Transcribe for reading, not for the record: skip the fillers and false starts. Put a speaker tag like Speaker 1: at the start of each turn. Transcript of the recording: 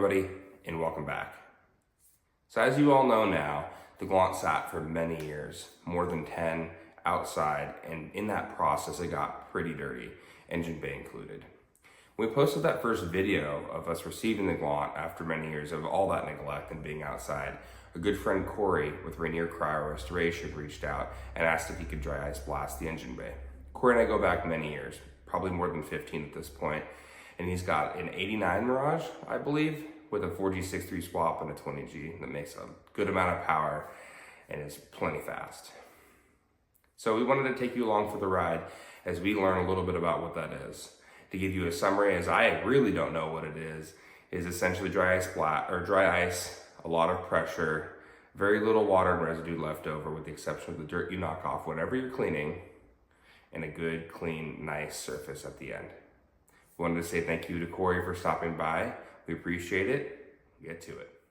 Speaker 1: everybody, and welcome back. So as you all know now, the Galant sat for many years, more than 10 outside, and in that process it got pretty dirty, engine bay included. We posted that first video of us receiving the Galant after many years of all that neglect and being outside. A good friend Corey with Rainier Cryo Restoration reached out and asked if he could dry ice blast the engine bay. Corey and I go back many years, probably more than 15 at this point, and he's got an 89 Mirage, I believe, with a 4G63 swap and a 20G that makes a good amount of power and is plenty fast. So we wanted to take you along for the ride as we learn a little bit about what that is. To give you a summary, as I really don't know what it is essentially dry ice, a lot of pressure, very little water and residue left over with the exception of the dirt you knock off whenever you're cleaning, and a good, clean, nice surface at the end. We wanted to say thank you to Corey for stopping by. We appreciate it. Get to it.